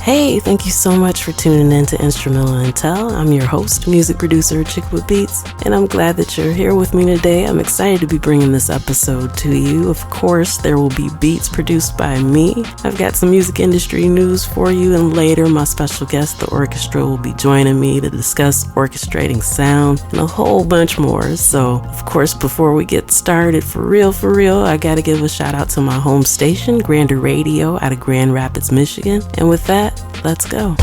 Hey, thank you so much for tuning in to Instrumental Intel. I'm your host, music producer Achickwitbeatz, and I'm glad that you're here with me today. I'm excited to be bringing this episode to you. Of course, there will be beats produced by me. I've got some music industry news for you, and later my special guest, Tha Orkastra, will be joining me to discuss Orchestrating Sound and a whole bunch more. So, of course, before we get started, for real, I gotta give a shout out to my home station, Grander Radio, out of Grand Rapids, Michigan. And with that, let's go.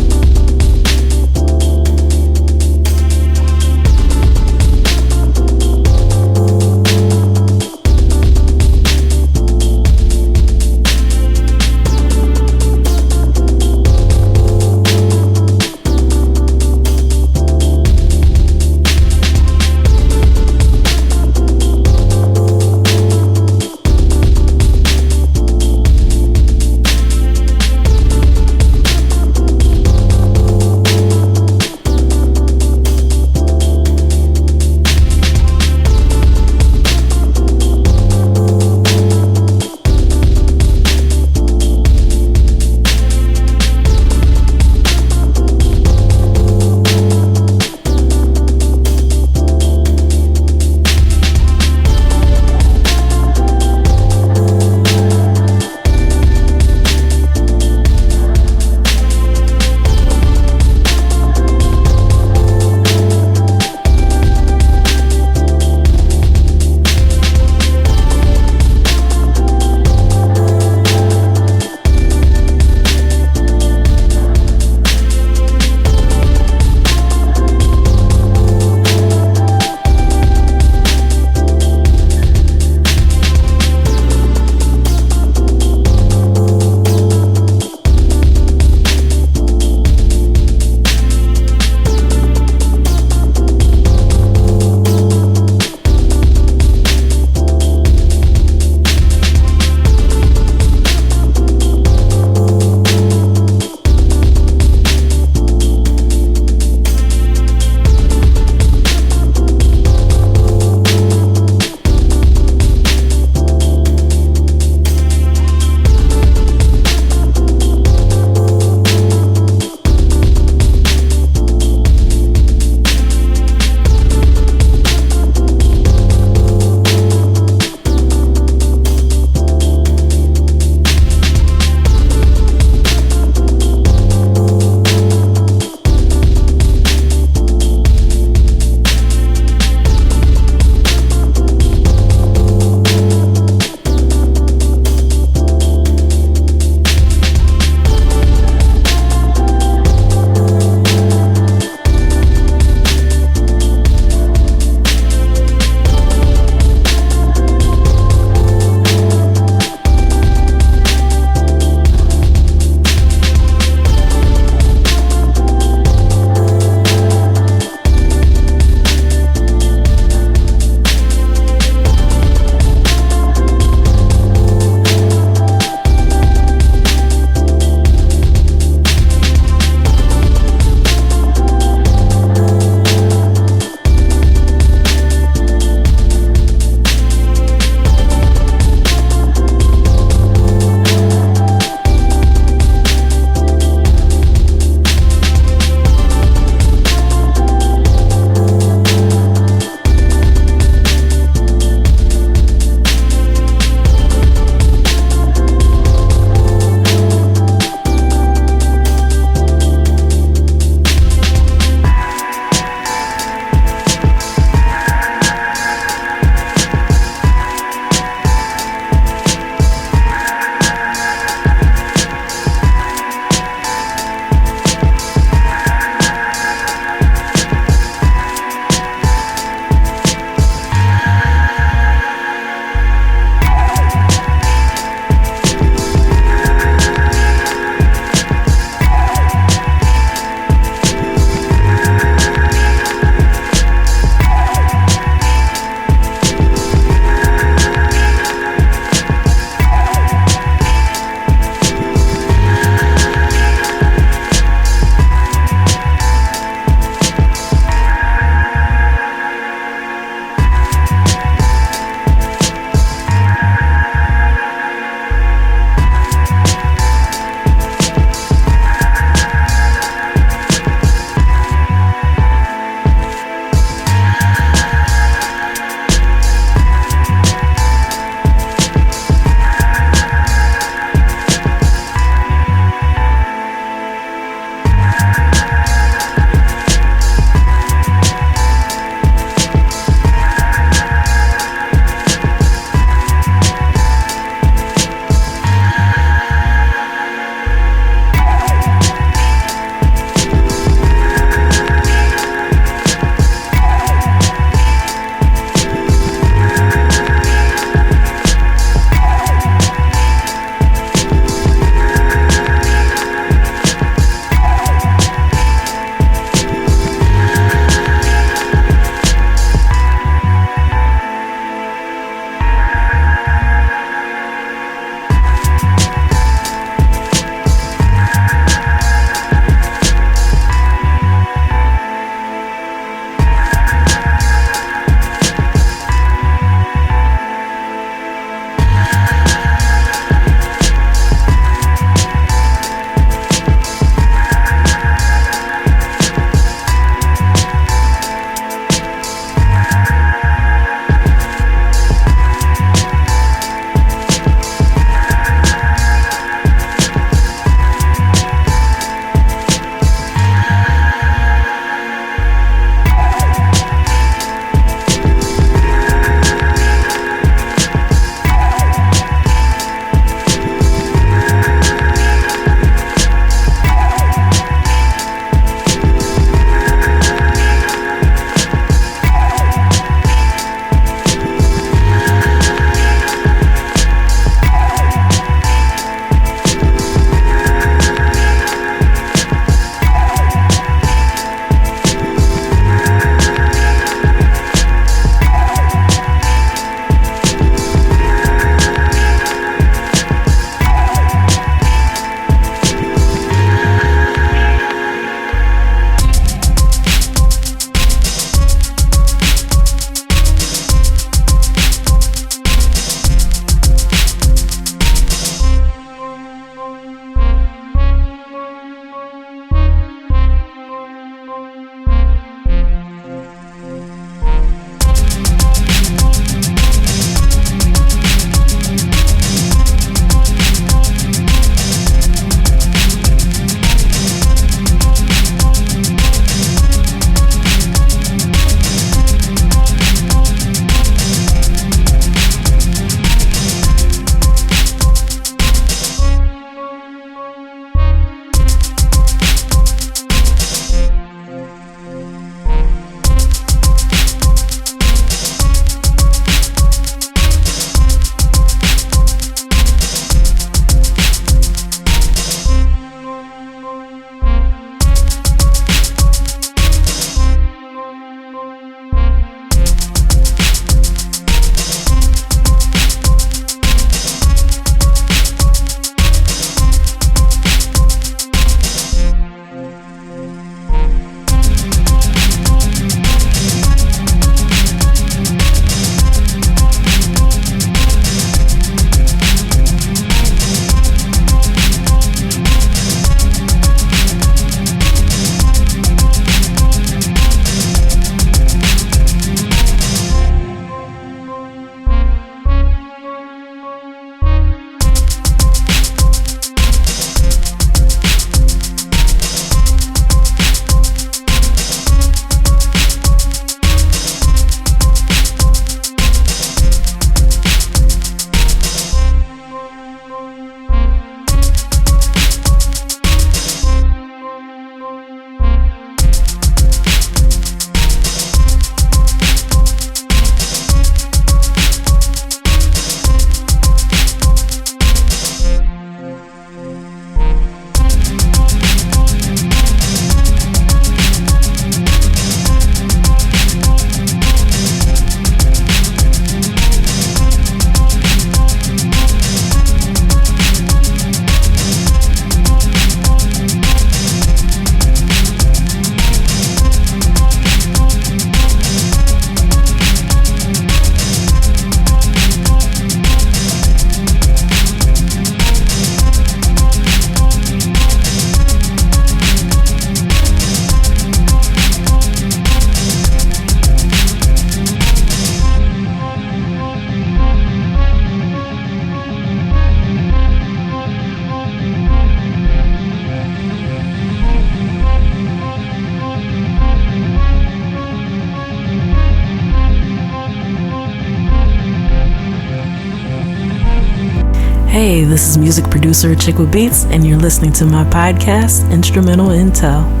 Hey, this is music producer Achickwitbeatz, and you're listening to my podcast, Instrumental Intel.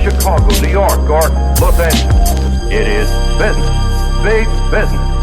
Chicago, New York, or Los Angeles. It is business, big business.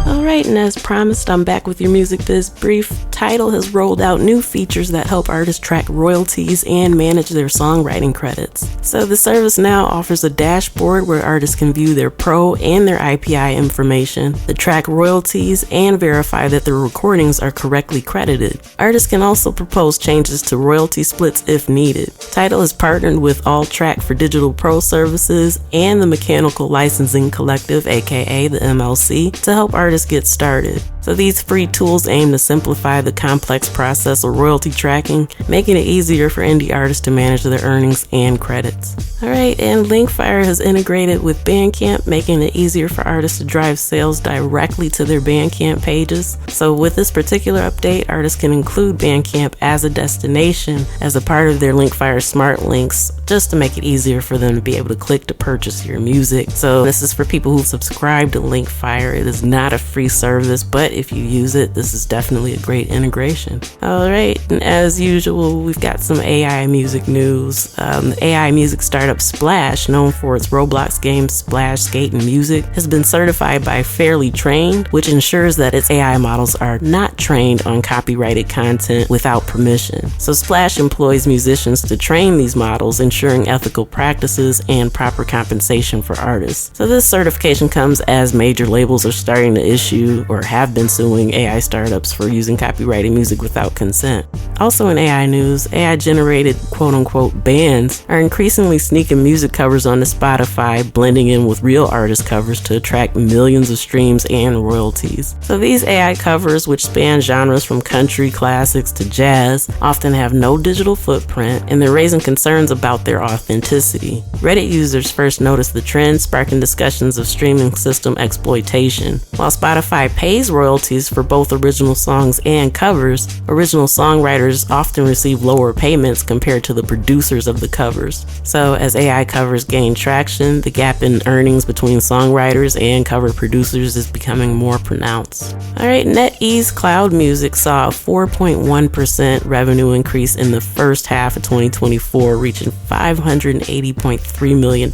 Alright, and as promised, I'm back with your Music Biz Brief. Tidal has rolled out new features that help artists track royalties and manage their songwriting credits. So the service now offers a dashboard where artists can view their pro and their IPI information, to track royalties, and verify that their recordings are correctly credited. Artists can also propose changes to royalty splits if needed. Tidal has partnered with AllTrack for Digital Pro Services and the Mechanical Licensing Collective, aka the MLC, to help artists get started. So these free tools aim to simplify the complex process of royalty tracking, making it easier for indie artists to manage their earnings and credits. Alright, and Linkfire has integrated with Bandcamp, making it easier for artists to drive sales directly to their Bandcamp pages. So with this particular update, artists can include Bandcamp as a destination as a part of their Linkfire smart links, just to make it easier for them to be able to click to purchase your music. So this is for people who subscribe to Linkfire. It is not a free service, but but if you use it, this is definitely a great integration. All right, and as usual, we've got some AI music news. The AI music startup Splash, known for its Roblox game Splash Skate and Music, has been certified by Fairly Trained, which ensures that its AI models are not trained on copyrighted content without permission. So Splash employs musicians to train these models, ensuring ethical practices and proper compensation for artists. So this certification comes as major labels are starting to issue or have been suing AI startups for using copyrighted music without consent. Also in AI news, AI-generated quote-unquote bands are increasingly sneaking music covers onto Spotify, blending in with real artist covers to attract millions of streams and royalties. So these AI covers, which span genres from country classics to jazz, often have no digital footprint, and they're raising concerns about their authenticity. Reddit users first noticed the trend, sparking discussions of streaming system exploitation. While Spotify pays royalties for both original songs and covers, original songwriters often receive lower payments compared to the producers of the covers. So as AI covers gain traction, the gap in earnings between songwriters and cover producers is becoming more pronounced. Alright, NetEase Cloud Music saw a 4.1% revenue increase in the first half of 2024, reaching $580.3 million.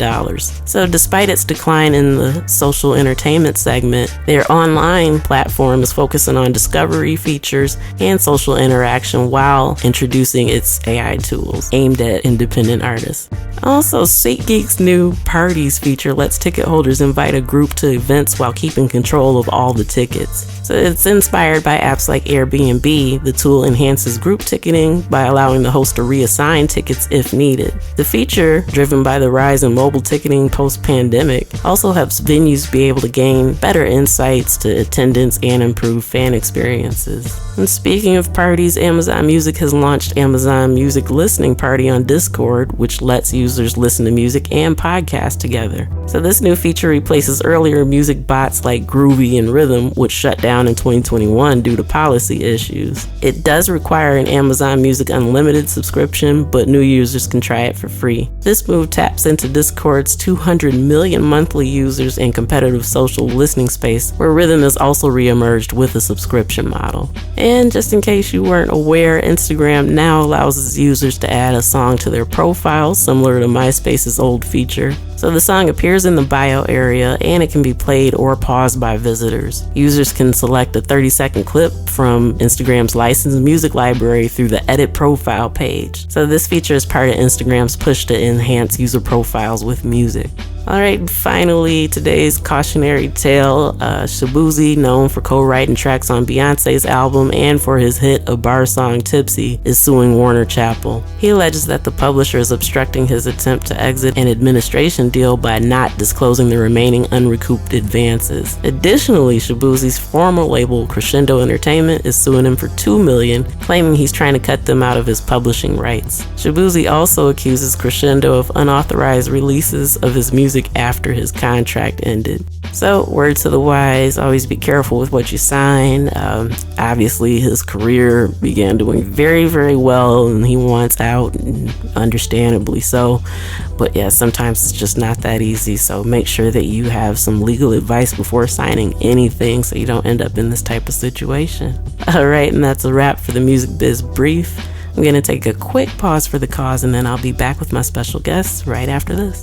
So despite its decline in the social entertainment segment, their online platform is focusing on discovery features and social interaction while introducing its AI tools aimed at independent artists. Also, SeatGeek's new Parties feature lets ticket holders invite a group to events while keeping control of all the tickets. So it's inspired by apps like Airbnb. The tool enhances group ticketing by allowing the host to reassign tickets if needed. The feature, driven by the rise in mobile ticketing post-pandemic, also helps venues be able to gain better insights to attendance and improve fan experiences. And speaking of parties, Amazon Music has launched Amazon Music Listening Party on Discord, which lets users listen to music and podcasts together. So this new feature replaces earlier music bots like Groovy and Rhythm, which shut down in 2021 due to policy issues. It does require an Amazon Music Unlimited subscription, but new users can try it for free. This move taps into Discord's 200 million monthly users and competitive social listening space, where Rhythm has also reemerged with a subscription model. And just in case you weren't aware, Instagram now allows its users to add a song to their profile, similar to MySpace's old feature. So the song appears in the bio area and it can be played or paused by visitors. Users can select a 30-second clip from Instagram's licensed music library through the Edit Profile page. So this feature is part of Instagram's push to enhance user profiles with music. Alright, finally, today's cautionary tale. Shabuzi, known for co-writing tracks on Beyonce's album and for his hit A Bar song Tipsy, is suing Warner Chappell. He alleges that the publisher is obstructing his attempt to exit an administration deal by not disclosing the remaining unrecouped advances. Additionally, Shabuzi's former label, Crescendo Entertainment, is suing him for $2 million, claiming he's trying to cut them out of his publishing rights. Shabuzi also accuses Crescendo of unauthorized releases of his music after his contract ended. So, word to the wise, always be careful with what you sign. Obviously, his career began doing very, very well, and he wants out, and understandably so. But yeah, sometimes it's just not that easy, so make sure that you have some legal advice before signing anything so you don't end up in this type of situation. Alright, and that's a wrap for the Music Biz Brief. I'm going to take a quick pause for the cause, and then I'll be back with my special guests right after this.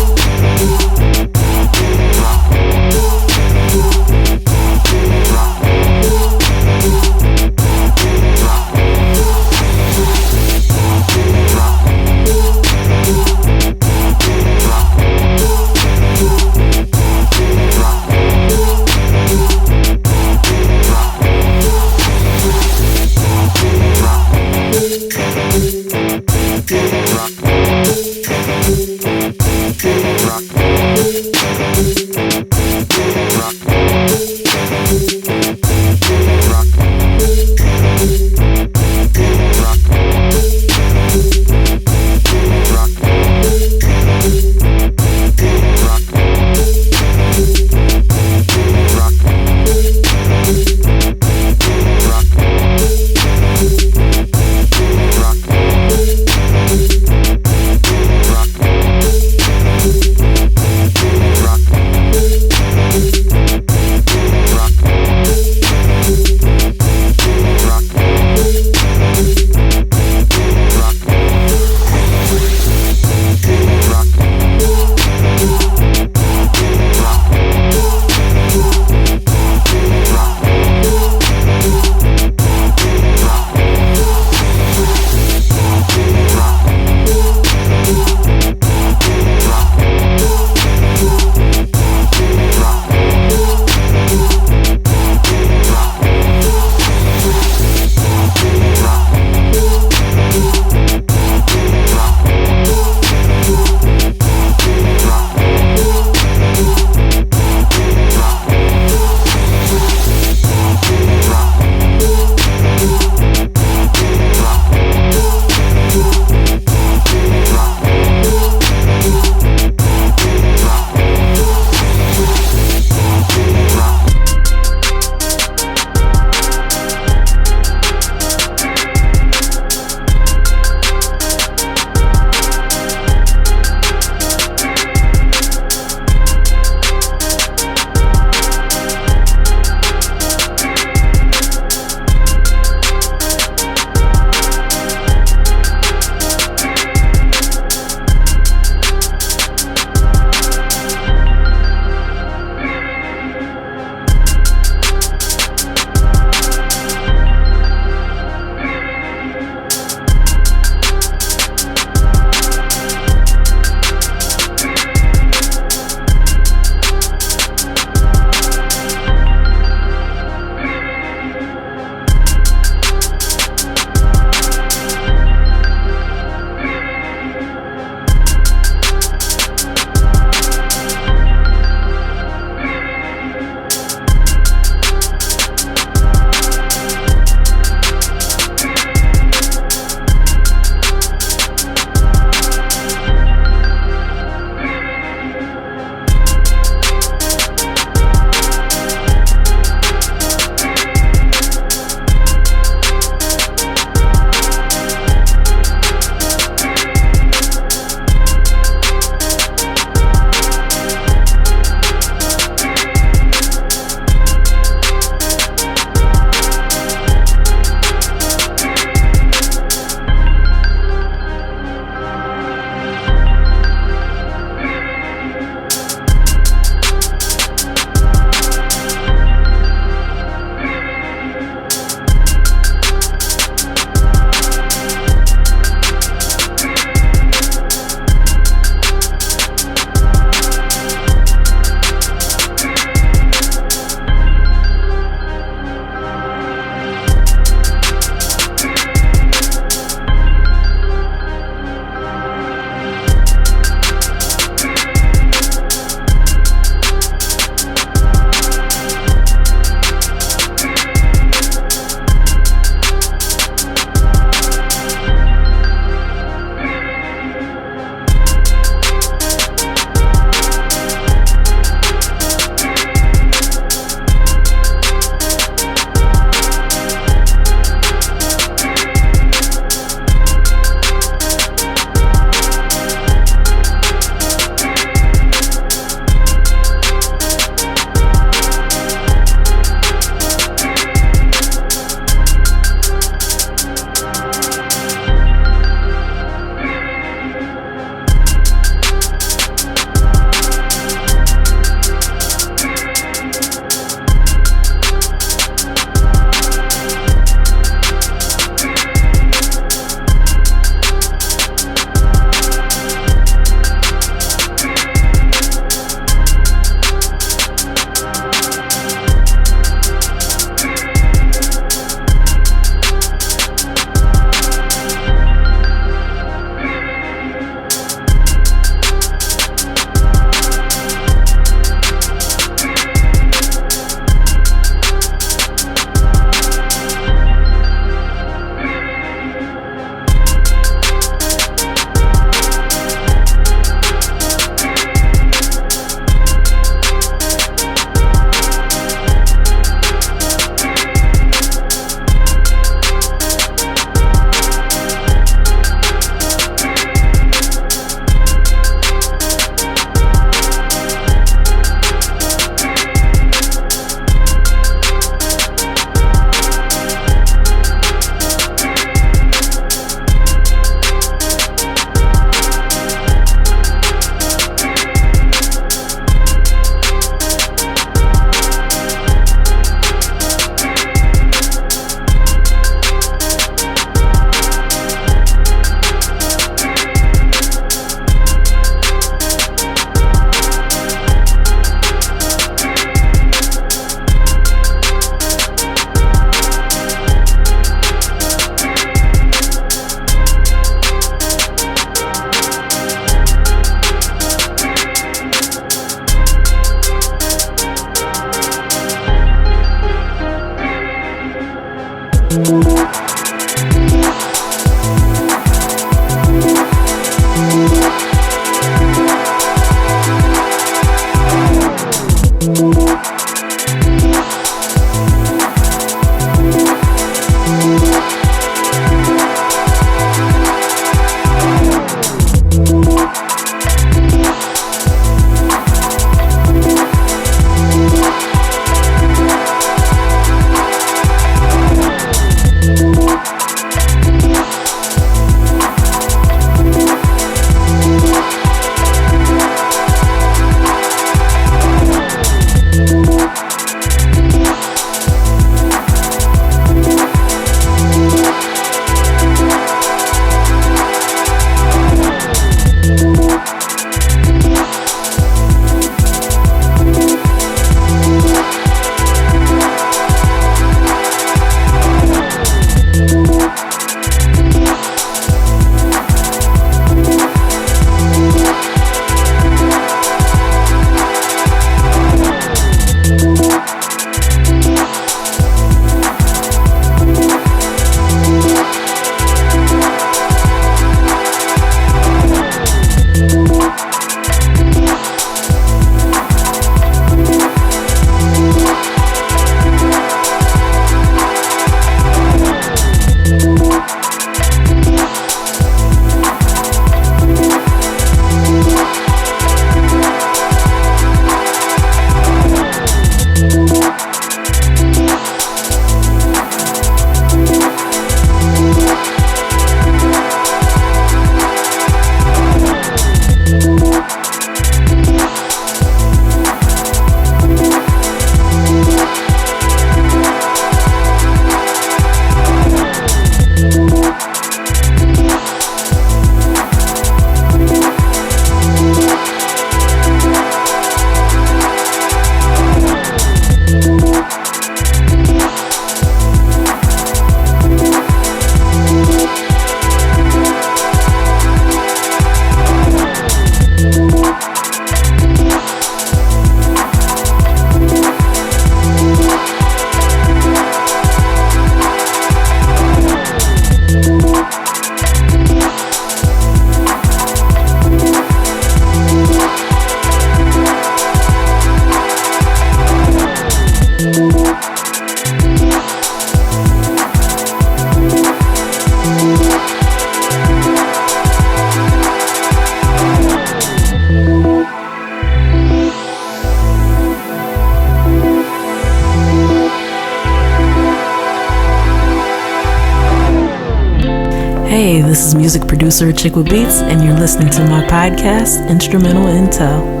Hey, this is music producer Achickwitbeatz, and you're listening to my podcast, Instrumental Intel.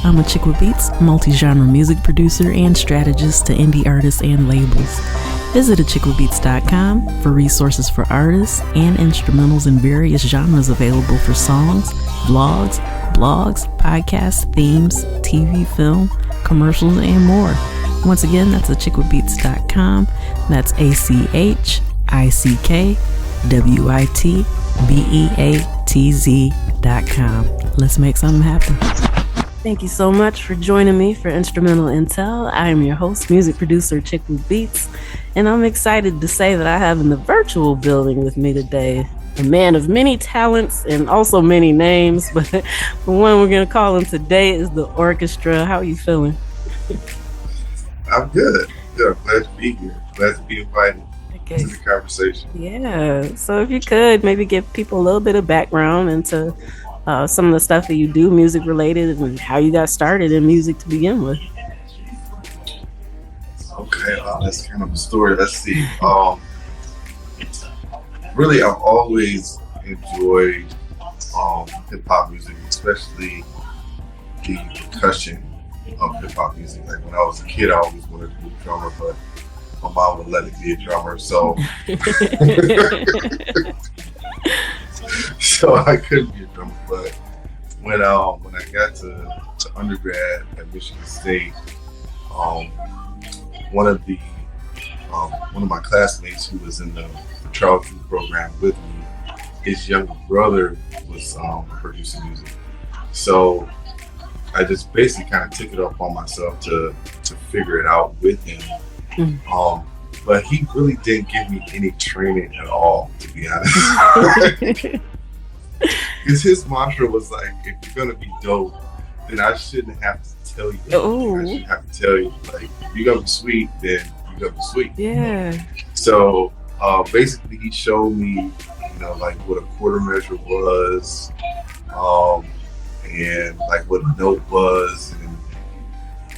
I'm Achickwitbeatz, multi-genre music producer and strategist to indie artists and labels. Visit Achickwitbeatz.com for resources for artists and instrumentals in various genres available for songs, vlogs, blogs, podcasts, themes, TV, film, commercials, and more. Once again, that's Achickwitbeatz.com. That's ACHICKWITBEATZ.com. Let's make something happen. Thank you so much for joining me for Instrumental Intel. I am your host, music producer Achickwitbeatz, and I'm excited to say that I have in the virtual building with me today a man of many talents and also many names, but the one we're going to call him today is Tha Orkastra. How are you feeling? I'm good. Yeah, glad to be here. Glad to be invited to the conversation. Yeah. So if you could maybe give people a little bit of background into some of the stuff that you do, music related, and how you got started in music to begin with. Okay, that's kind of a story. Let's see. Really, I've always enjoyed hip hop music, especially the percussion of hip hop music. Like when I was a kid, I always wanted to be a drummer, but my mom would let me be a drummer, so so I couldn't be a drummer. But when I got to undergrad at Michigan State, one of my classmates who was in the Charles Drew program with me, his younger brother was producing music. So I just basically kind of took it up on myself to figure it out with him. But he really didn't give me any training at all, to be honest. Because his mantra was like, if you're gonna be dope, then I shouldn't have to tell you. I shouldn't have to tell you. Like, if you're gonna be sweet, then you're gonna be sweet. Yeah. So basically, he showed me, like what a quarter measure was, and like what a note was, and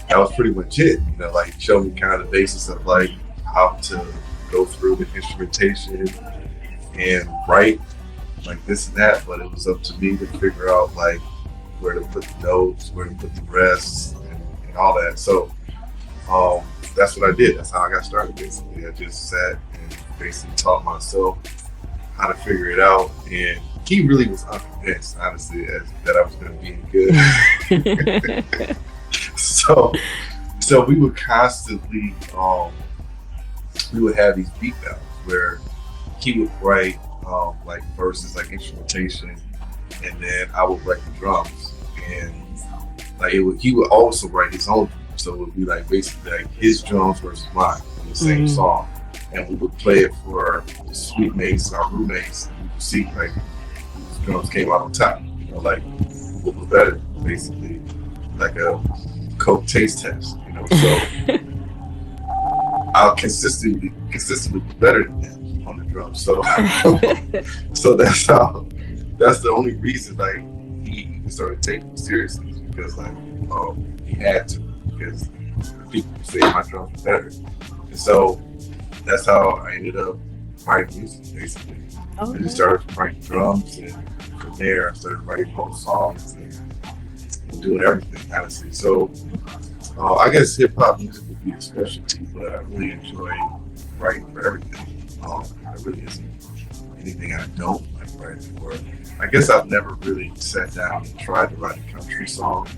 that was pretty much it. Like showed me kind of the basis of like how to go through the instrumentation and write like this and that, but it was up to me to figure out like where to put the notes, where to put the rests, and all that. So that's what I did. That's how I got started, basically. I just sat and basically taught myself how to figure it out, and he really was unconvinced, honestly, that I was going to be any good. So we would constantly, we would have these beat battles where he would write like verses, like instrumentation, and then I would write the drums, and like he would also write his own. So it would be like basically like his drums versus mine on the same song, and we would play it for the suite mates, our roommates, and we would see like whose drums came out on top. Like what was better, basically, like a Coke taste test. So I'll consistently be better than him on the drums. So so that's the only reason like he started taking it seriously, because like he had to, because people say my drums are better. And so that's how I ended up writing music, basically. I just started writing drums, and from there I started writing whole songs and doing everything, honestly. So I guess hip hop music would be a specialty, but I really enjoy writing for everything. There really isn't anything I don't like writing for. I guess I've never really sat down and tried to write a country song,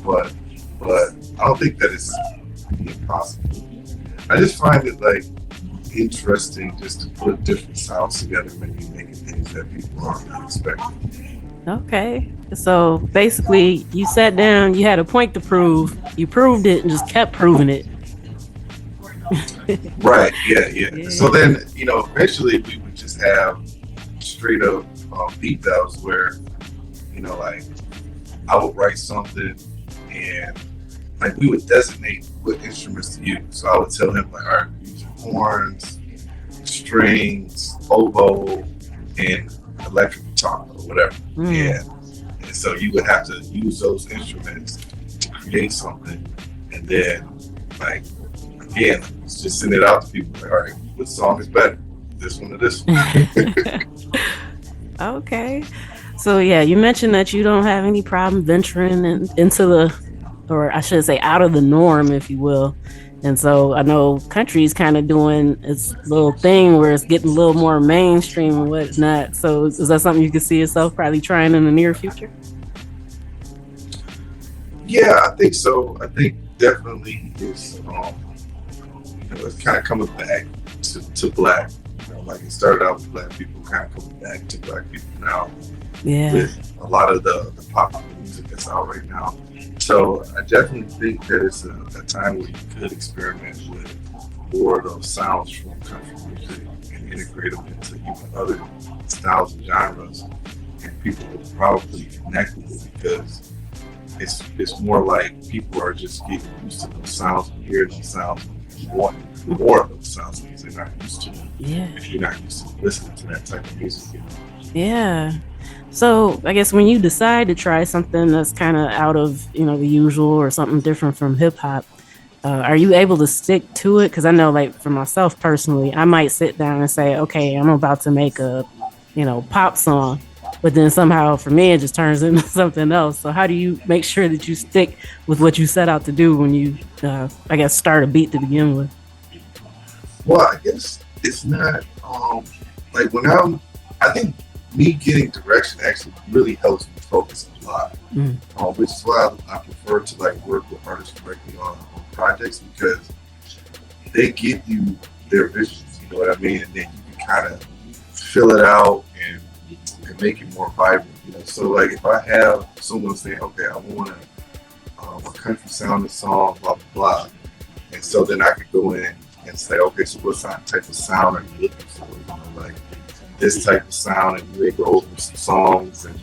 but I don't think that it's impossible. I just find it like interesting just to put different sounds together, maybe making things that people aren't really expecting. Okay. So basically you sat down, you had a point to prove, you proved it and just kept proving it. Right, yeah. So then, eventually we would just have straight up beat battles where, like I would write something and like we would designate what instruments to use. So I would tell him like, all right, we're using horns, strings, oboe, and electric guitar or whatever. And so you would have to use those instruments to create something, and then like again, just send it out to people like, all right, which song is better, this one or this one? Okay. So yeah, you mentioned that you don't have any problem venturing into or I should say, out of the norm, if you will. And so I know country's kind of doing its little thing where it's getting a little more mainstream and whatnot. So is that something you could see yourself probably trying in the near future? Yeah, I think so. I think definitely is, it's kind of coming back to black. Like it started out with black people, kind of coming back to black people now. Yeah. With a lot of the popular music that's out right now. So I definitely think that it's a time where you could experiment with more of those sounds from country music and integrate them into even other styles and genres, and people will probably connect with it because it's more like people are just getting used to those sounds and hearing those sounds and wanting more of those sounds because they're not used to them. Yeah. If you're not used to listening to that type of music. Yeah. So I guess when you decide to try something that's kind of out of, the usual or something different from hip hop, are you able to stick to it? Because I know, like, for myself personally, I might sit down and say, okay, I'm about to make a, pop song. But then somehow for me, it just turns into something else. So how do you make sure that you stick with what you set out to do when you, I guess, start a beat to begin with? Well, I guess it's not, like I think me getting direction actually really helps me focus a lot, which is why I prefer to like work with artists directly on projects because they give you their visions, you know what I mean? And then you can kind of fill it out and make it more vibrant, So like if I have someone saying, okay, I want a country sounding song, blah, blah, blah. And so then I could go in and say, okay, so what type of sound are you looking for? Like this type of sound, and we go over some songs and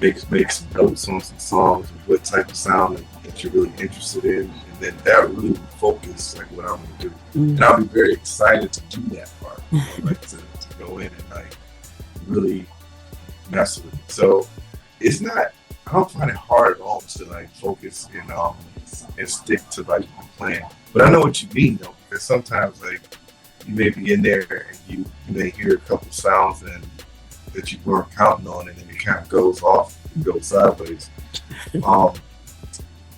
make some notes on some songs and what type of sound that you're really interested in. And then that really will focus like what I'm going to do. And I'll be very excited to do that part, like to go in and like really mess with it. So it's not, I don't find it hard at all to like focus and stick to like the plan. But I know what you mean though, because sometimes like you may be in there and you may hear a couple sounds and that you weren't counting on, and then it kind of goes off and goes sideways. But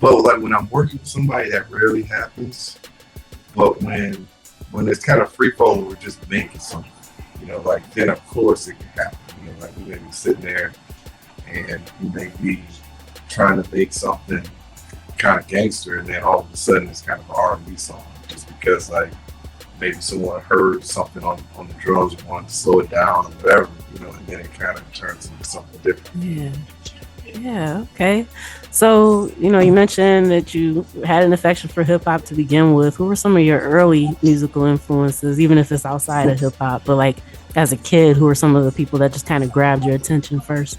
like when I'm working with somebody, that rarely happens. But when it's kind of free flowing, we're just making something, like then of course it can happen. Like we may be sitting there and we may be trying to make something kind of gangster, and then all of a sudden it's kind of an R&B song, just because like maybe someone heard something on the drums and wanted to slow it down or whatever, and then it kind of turns into something different. Yeah, okay. So, you mentioned that you had an affection for hip hop to begin with. Who were some of your early musical influences, even if it's outside of hip hop, but like as a kid, who were some of the people that just kind of grabbed your attention first?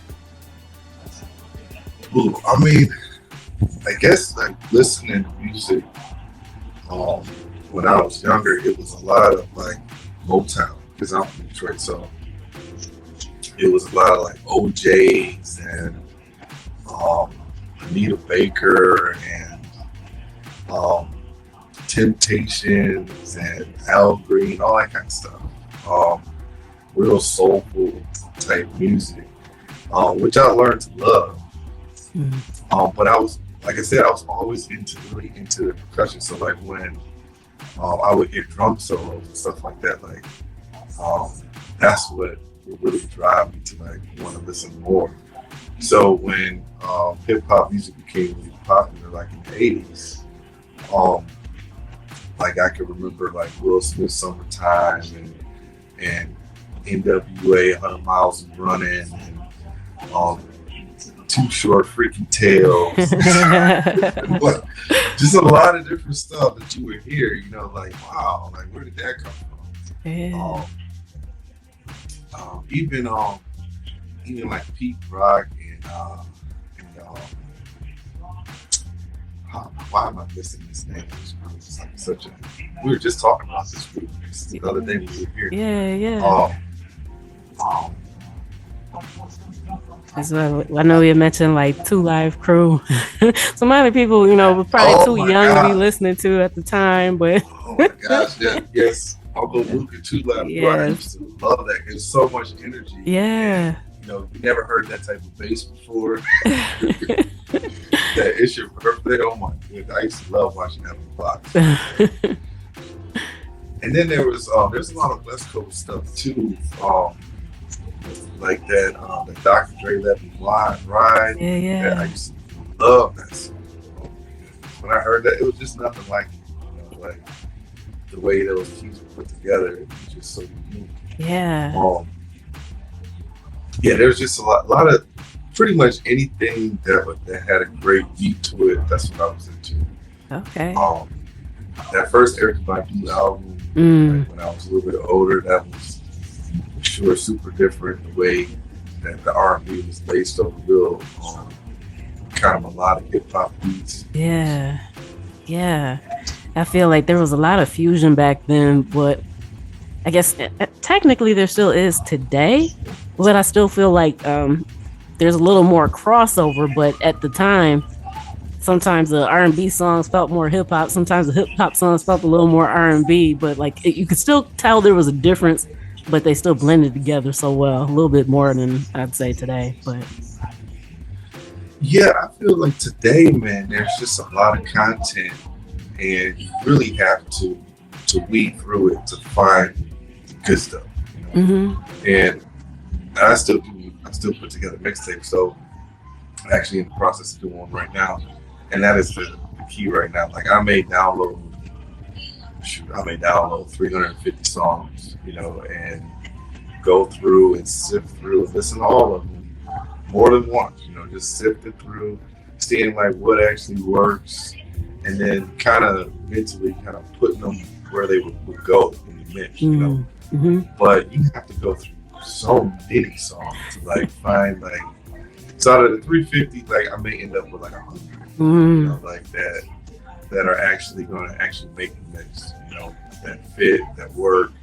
Ooh, I mean, I guess like listening to music when I was younger, it was a lot of like Motown, because I'm from Detroit, so it was a lot of like OJs and Anita Baker and Temptations and Al Green, all that kind of stuff. Real soulful type music, which I learned to love. But I was, like I said, I was always really into the percussion. So like when I would hear drum solos and stuff like that, like that's what would really drive me to like want to listen more. So when hip hop music became really popular, like in the 80s, like I can remember like Will Smith "Summertime" and NWA 100 Miles and Running, and Too Short Freaky Tales. But just a lot of different stuff that you would hear, like, wow, like where did that come from? Yeah. Even like Pete Rock and why am I missing this name? It's like we were just talking about this group the other day when we were here. Yeah. I know you mentioned like Two Live Crew. Some other people, were probably too young to be listening to at the time, but oh my gosh, yes. Uncle Luke and Two Live Crew. I used to love that. There's so much energy. Yeah. you know, you never heard that type of bass before. That it's your birthday. Oh my goodness, I used to love watching that on Fox. And then there's a lot of West Coast stuff too, like that the Dr. Dre Let Me Ride. Yeah. I used to love that song. When I heard that, it was just nothing like it. You know, like the way those keys were put together, it was just so unique. Yeah. There's just a lot of pretty much anything that had a great beat to it. That's what I was into. Okay. That first Erykah Badu album, like when I was a little bit older, that was for sure super different. The way that the R&B was laced over real kind of melodic hip hop beats. Yeah. I feel like there was a lot of fusion back then, but I guess technically there still is today, but I still feel like there's a little more crossover. But at the time, sometimes the R&B songs felt more hip hop. Sometimes the hip hop songs felt a little more R&B. But like you could still tell there was a difference, but they still blended together so well. A little bit more than I'd say today. But yeah, I feel like today, man, there's just a lot of content, and you really have to weed through it to find the good stuff. You know? And I still put together mixtapes, so I'm actually in the process of doing one right now, and that is the key right now. Like I may download 350 songs, you know, and go through and sift through and listen to all of them more than once, you know, just sift it through, seeing like what actually works, and then kind of mentally kind of putting them where they would go in the mix, you know. But you have to go through so many songs to like find like, so out of the 350, like I may end up with like 100, you know, like that are actually going to actually make the mix, you know, that fit, that work,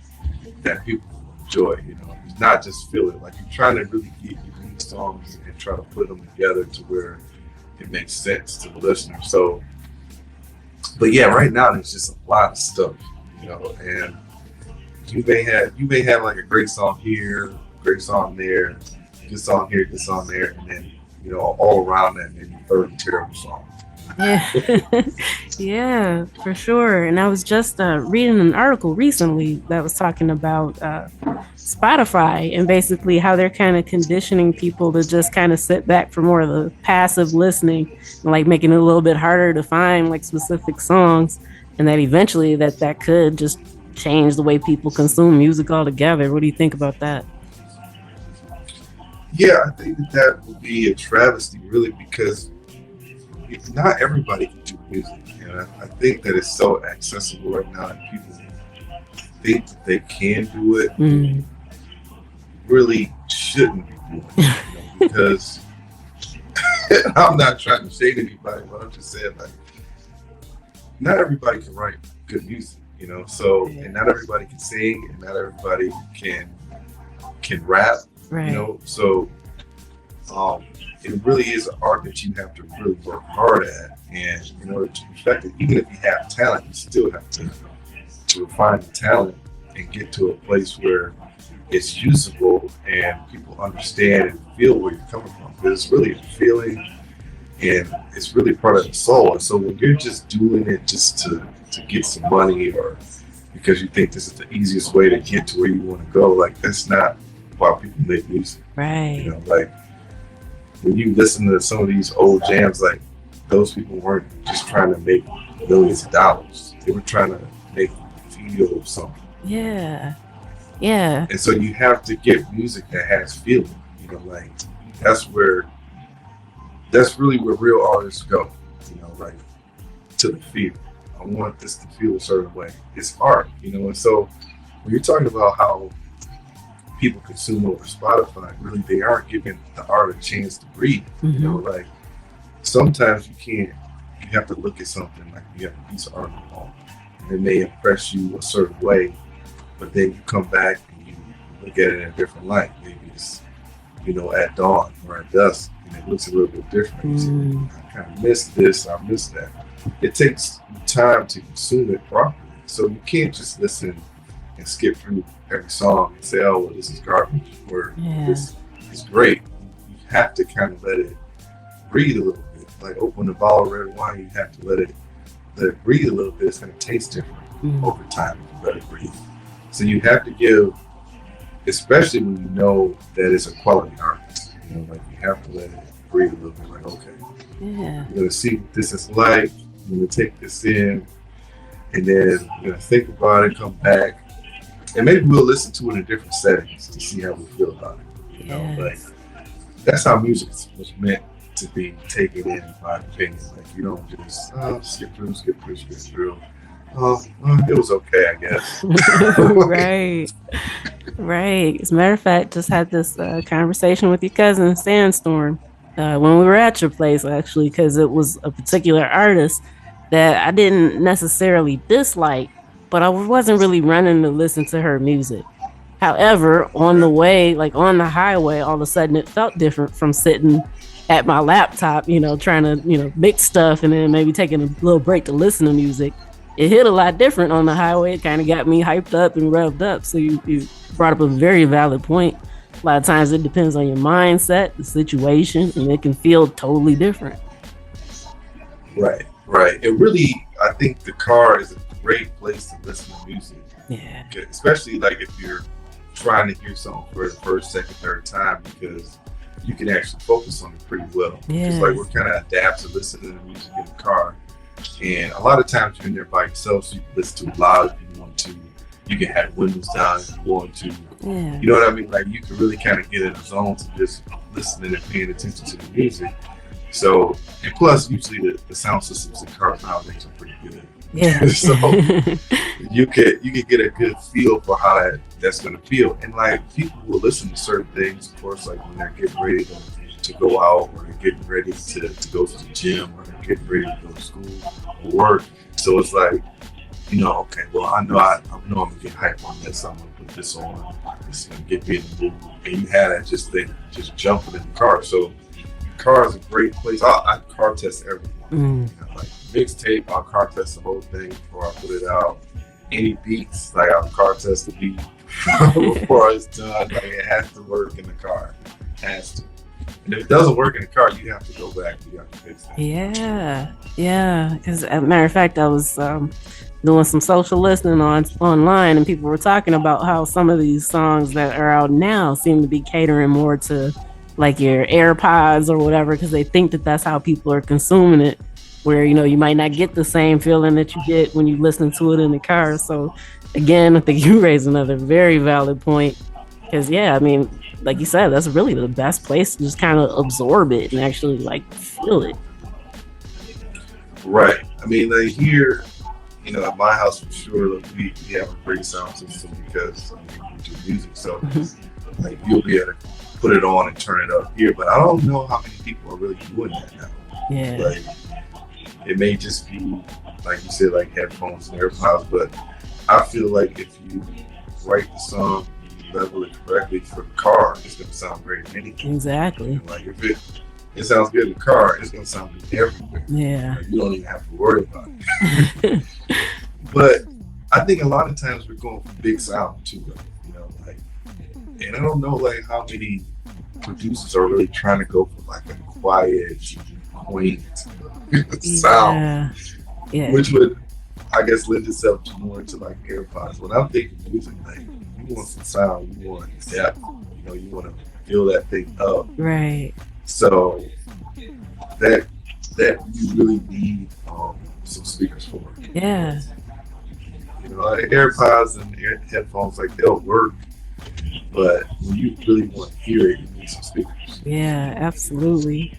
that people enjoy, you know. It's not just feel it, like you're trying to really get unique songs and try to put them together to where it makes sense to the listener. So, but yeah, right now there's just a lot of stuff, you know, and you may have like a great song here, great song there, good song here, good song there, and then, you know, all around that maybe 30 terrible songs. Yeah, for sure. And I was just reading an article recently that was talking about Spotify and basically how they're kind of conditioning people to just kind of sit back for more of the passive listening, and like making it a little bit harder to find like specific songs, and that eventually that could just change the way people consume music altogether. What do you think about that? Yeah, I think that would be a travesty, really, because not everybody can do music. You know, I think that it's so accessible right now, and people think that they can do it. Really shouldn't be doing it, you know, because I'm not trying to shade anybody, but I'm just saying, like, not everybody can write good music, you know. So, and not everybody can sing, and not everybody can rap, right. You know. So, it really is an art that you have to really work hard at, and in order to perfect it, even if you have talent, you still have to refine the talent and get to a place where it's usable and people understand and feel where you're coming from. Because it's really a feeling, and it's really part of the soul. And so when you're just doing it just to get some money, or because you think this is the easiest way to get to where you want to go, like that's not why people make music. Right. You know, like when you listen to some of these old jams, like those people weren't just trying to make millions of dollars. They were trying to make you feel something. Yeah. Yeah. And so you have to get music that has feeling. You know, like that's really where real artists go. You know, like to the feel. I want this to feel a certain way. It's art, you know. And so when you're talking about how people consume over Spotify, really they aren't giving the art a chance to breathe. You know, like sometimes you have to look at something like you have a piece of art on the wall, and it may impress you a certain way, but then you come back and you look at it in a different light. Maybe it's, you know, at dawn or at dusk, and it looks a little bit different. You say, I kind of missed this, I missed that. It takes time to consume it properly. So you can't just listen and skip through every song and say, oh, well, this is garbage, or is great. You have to kind of let it breathe a little bit. Like open a bottle of red wine, you have to let it breathe a little bit. It's going to taste different over time if you let it breathe. So you have to give, especially when you know that it's a quality artist, you know, like you have to let it breathe a little bit. Like, okay, I'm going to see what this is like. I'm going to take this in, and then I'm going to think about it, come back, and maybe we'll listen to it in different settings to see how we feel about it. You know, like that's how music was meant to be taken in my opinion. Like you don't just skip through. It was okay, I guess. Right. As a matter of fact, just had this conversation with your cousin Sandstorm when we were at your place, actually, because it was a particular artist that I didn't necessarily dislike, but I wasn't really running to listen to her music. However, on the way, like on the highway, all of a sudden it felt different from sitting at my laptop, you know, trying to, you know, mix stuff and then maybe taking a little break to listen to music. It hit a lot different on the highway. It kind of got me hyped up and revved up. So you brought up a very valid point. A lot of times it depends on your mindset, the situation, and it can feel totally different. Right. It really, I think the car is a great place to listen to music. Yeah. Especially like if you're trying to hear something for the first, second, third time, because you can actually focus on it pretty well. Yeah. It's like we're kind of adapt to listening to music in the car. And a lot of times you're in there by yourself, so you can listen to it loud if you want to. You can have windows down if you want to. Yeah. You know what I mean? Like you can really kind of get in a zone to just listening and paying attention to the music. So, and plus usually the sound systems in cars nowadays are pretty good. Yeah. So you can get a good feel for how that's going to feel. And like people will listen to certain things, of course, like when they're getting ready to go out, or they're getting ready to go to the gym, or they're getting ready to go to school or work. So it's like, you know, okay, well, I know I'm gonna get hyped on this. I'm gonna put this on. It's gonna get me in the mood. And you had that just jumping in the car. So the car is a great place. I car test everything. You know, like mixtape, I'll car test the whole thing before I put it out. Any beats, like I'll car test the beat before it's done. Like it has to work in the car. It has to. And if it doesn't work in the car, you have to go back. You have to fix it. Yeah. Because as a matter of fact, I was doing some social listening online, and people were talking about how some of these songs that are out now seem to be catering more to like your AirPods or whatever, because they think that that's how people are consuming it. Where, you know, you might not get the same feeling that you get when you listen to it in the car. So again, I think you raised another very valid point. Because yeah, I mean, like you said, that's really the best place to just kind of absorb it and actually like feel it. Right. I mean, like here, you know, at my house for sure, like, we have a great sound system because we do music. So like you'll be able to put it on and turn it up here. But I don't know how many people are really doing that now. Yeah. Like it may just be, like you said, like headphones and AirPods. But I feel like if you write the song, level it correctly for the car, it's going to sound great in anything. Exactly. And like if it sounds good in the car, it's going to sound good everywhere. Yeah. Like you don't even have to worry about it. But I think a lot of times we're going for big sound too, you know, like, and I don't know like how many producers are really trying to go for like a quiet, quaint sound, which would, I guess, lend itself to more to like AirPods. When I'm thinking music, like you want some sound, you want depth, you know, you want to feel that thing up. Right. So that you really need some speakers for. Yeah. You know, like AirPods and headphones, like they'll work, but when you really want to hear it, you need some speakers. Yeah, absolutely.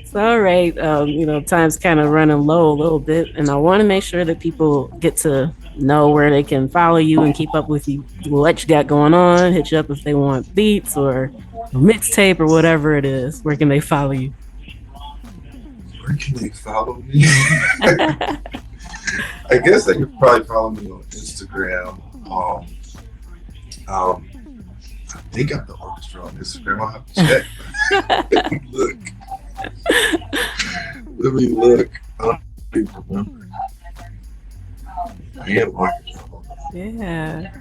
So, all right, you know, time's kind of running low a little bit, and I want to make sure that people get to know where they can follow you and keep up with you, what you got going on, hit you up if they want beats or a mixtape or whatever it is. Where can they follow you? Where can they follow me? I guess they could probably follow me on Instagram. I think I'm Tha Orkastra on Instagram. I'll have to check. Look. Let me look. I don't even remember. I am Orchestra. Yeah.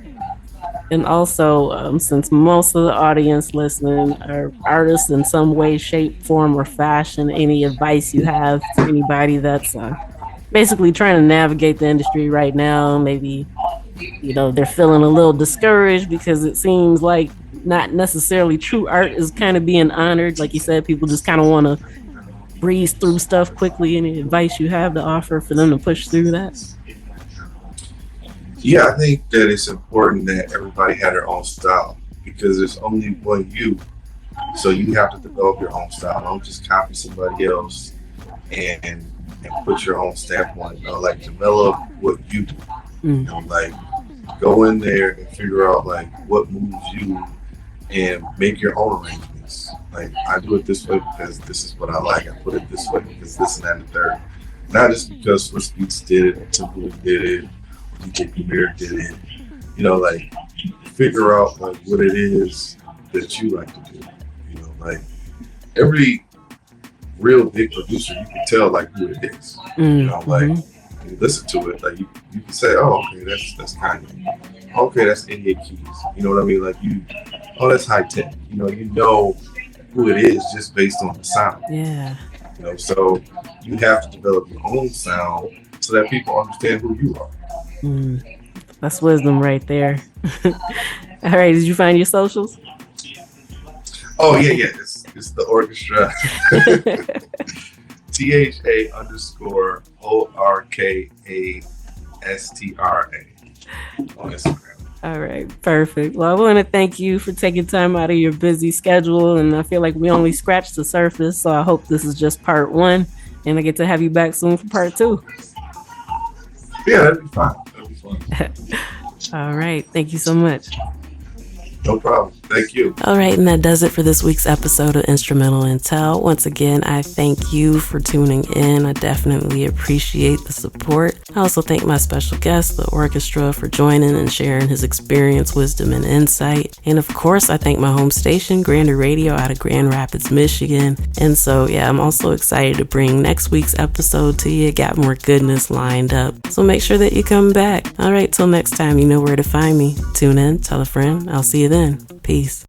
And also, since most of the audience listening are artists in some way, shape, form, or fashion, any advice you have to anybody that's basically trying to navigate the industry right now, maybe, they're feeling a little discouraged because it seems like not necessarily true art is kind of being honored. Like you said, people just kind of want to breeze through stuff quickly. Any advice you have to offer for them to push through that? Yeah, I think that it's important that everybody had their own style because there's only one you. So you have to develop your own style. Don't just copy somebody else and put your own stamp on it. Like develop what you do. Like go in there and figure out like what moves you and make your own arrangements. Like I do it this way because this is what I like. I put it this way because this and that and the third. Not just because Swiss Beats did it or Temple did it. DJ Premier did it, like figure out like what it is that you like to do. Like every real big producer, you can tell like who it is. Like you listen to it, like you can say, oh, okay, that's Kanye. Okay, that's 88 Keys. You know what I mean? Like that's high tech. You know who it is just based on the sound. Yeah. So you have to develop your own sound so that people understand who you are. That's wisdom right there. All right, did you find your socials? Oh yeah. It's the Orchestra. THA_ORKASTRA on Instagram. All right, perfect. Well, I want to thank you for taking time out of your busy schedule, and I feel like we only scratched the surface, so I hope this is just part 1, and I get to have you back soon for part 2. Yeah, that'd be fine. All right. Thank you so much. No problem. Thank you. All right. And that does it for this week's episode of Instrumental Intel. Once again, I thank you for tuning in. I definitely appreciate the support. I also thank my special guest, Tha Orkastra, for joining and sharing his experience, wisdom, and insight. And of course, I thank my home station, Grander Radio, out of Grand Rapids, Michigan. And so, I'm also excited to bring next week's episode to you. Got more goodness lined up. So make sure that you come back. All right. Till next time, you know where to find me. Tune in, tell a friend. I'll see you then. Peace.